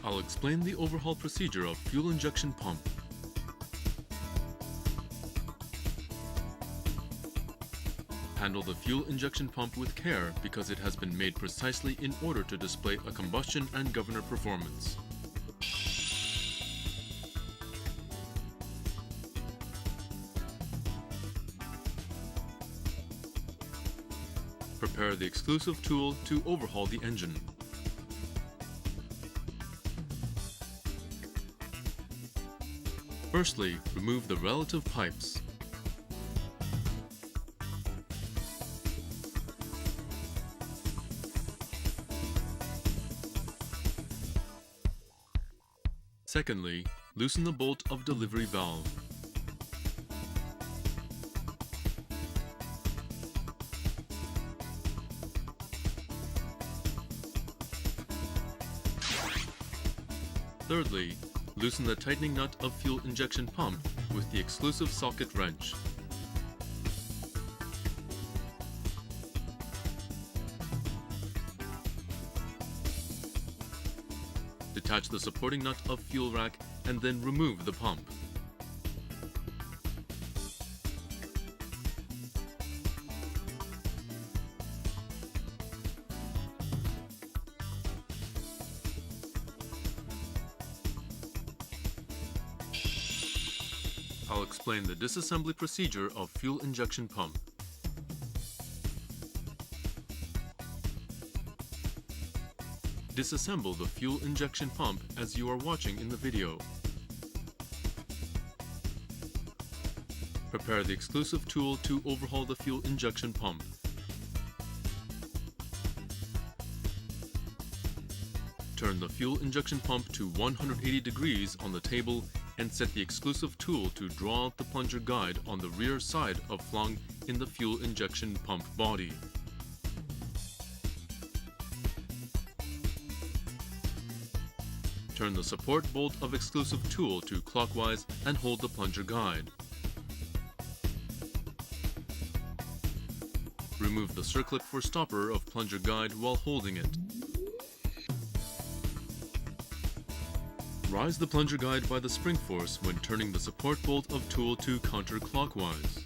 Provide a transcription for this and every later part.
I'll explain the overhaul procedure of fuel injection pump. Handle the fuel injection pump with care because it has been made precisely in order to display a combustion and governor performance. Prepare the exclusive tool to overhaul the engine. Firstly, remove the relative pipes. Secondly, loosen the bolt of delivery valve. Thirdly, loosen the tightening nut of fuel injection pump with the exclusive socket wrench. Detach the supporting nut of fuel rack and then remove the pump. I'll explain the disassembly procedure of fuel injection pump. Disassemble the fuel injection pump as you are watching in the video. Prepare the exclusive tool to overhaul the fuel injection pump. Turn the fuel injection pump to 180 degrees on the table and set the exclusive tool to draw out the plunger guide on the rear side of flung in the fuel injection pump body. Turn the support bolt of exclusive tool to clockwise and hold the plunger guide. Remove the circlip for stopper of plunger guide while holding it. Rise the plunger guide by the spring force when turning the support bolt of tool to counterclockwise.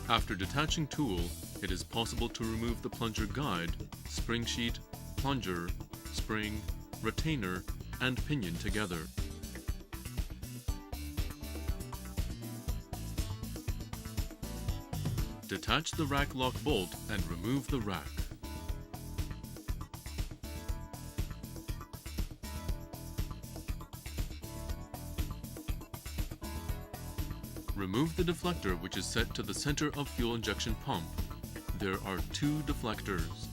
After detaching tool, it is possible to remove the plunger guide, spring sheet, plunger, spring, retainer, and pinion together. Detach the rack lock bolt and remove the rack. Remove the deflector which is set to the center of fuel injection pump. There are two deflectors.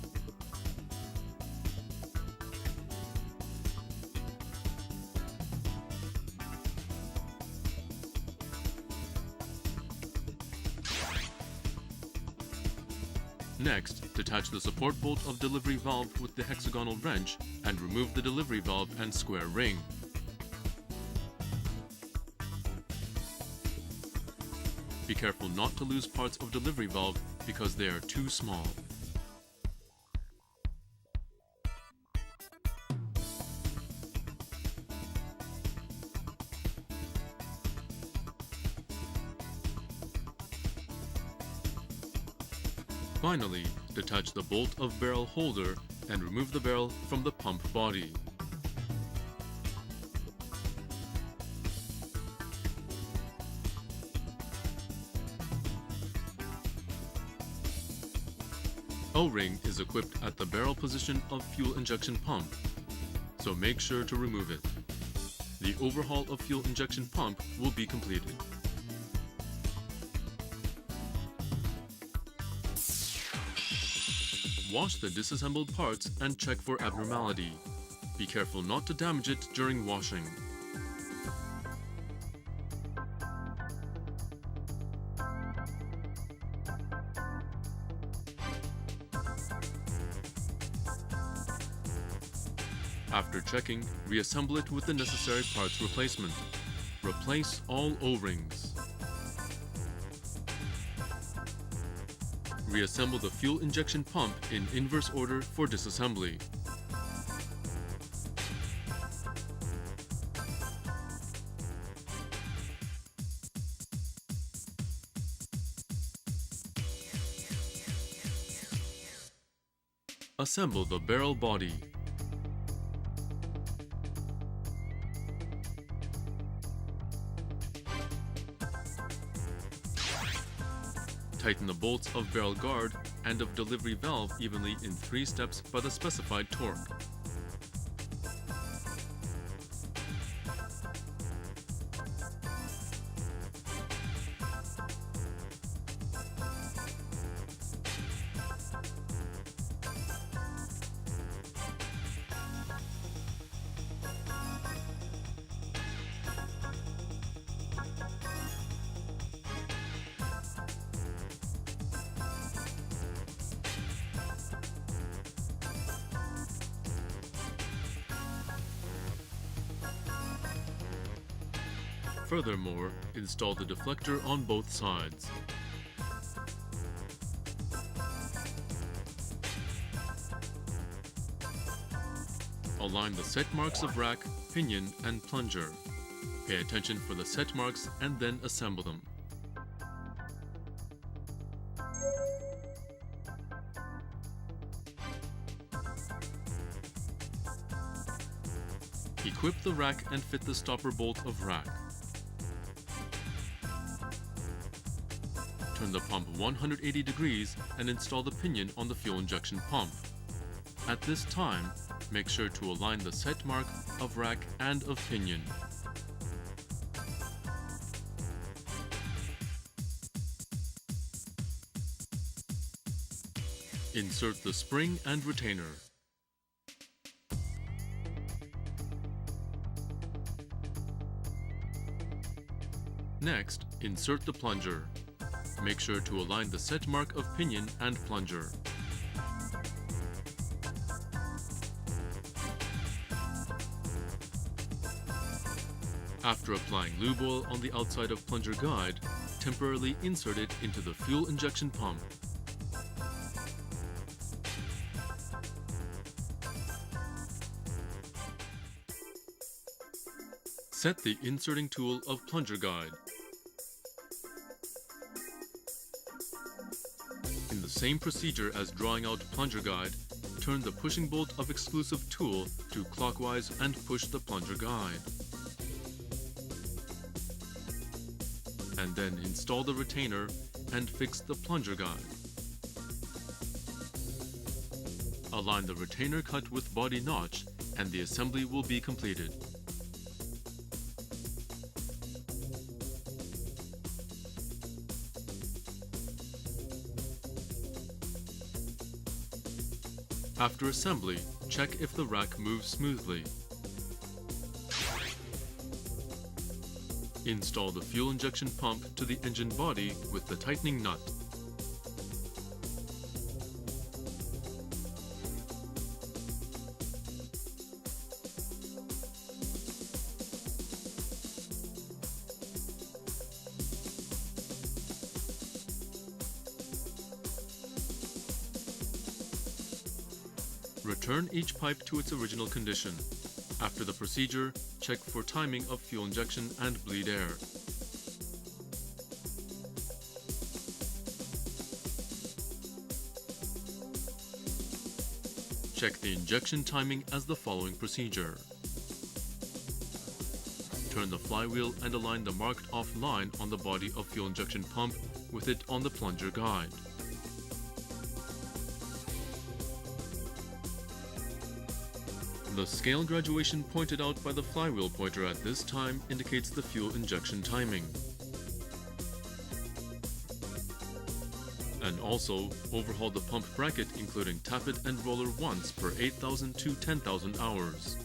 Next, detach the support bolt of delivery valve with the hexagonal wrench and remove the delivery valve and square ring. Be careful not to lose parts of delivery valve because they are too small. Finally, detach the bolt of barrel holder and remove the barrel from the pump body. O-ring is equipped at the barrel position of fuel injection pump, so make sure to remove it. The overhaul of fuel injection pump will be completed. Wash the disassembled parts and check for abnormality. Be careful not to damage it during washing. After checking, reassemble it with the necessary parts replacement. Replace all O-rings. Reassemble the fuel injection pump in inverse order for disassembly. Assemble the barrel body. Tighten the bolts of barrel guard and of delivery valve evenly in 3 steps by the specified torque. Furthermore, install the deflector on both sides. Align the set marks of rack, pinion, and plunger. Pay attention for the set marks and then assemble them. Equip the rack and fit the stopper bolt of rack. Turn the pump 180 degrees and install the pinion on the fuel injection pump. At this time, make sure to align the set mark of rack and of pinion. Insert the spring and retainer. Next, insert the plunger. Make sure to align the set mark of pinion and plunger. After applying lube oil on the outside of plunger guide, temporarily insert it into the fuel injection pump. Set the inserting tool of plunger guide. In the same procedure as drawing out plunger guide, turn the pushing bolt of exclusive tool to clockwise and push the plunger guide. And then install the retainer and fix the plunger guide. Align the retainer cut with body notch and the assembly will be completed. After assembly, check if the rack moves smoothly. Install the fuel injection pump to the engine body with the tightening nut. Return each pipe to its original condition. After the procedure, check for timing of fuel injection and bleed air. Check the injection timing as the following procedure. Turn the flywheel and align the marked off line on the body of fuel injection pump with it on the plunger guide. The scale graduation pointed out by the flywheel pointer at this time indicates the fuel injection timing. And also, overhaul the pump bracket including tappet and roller once per 8,000 to 10,000 hours.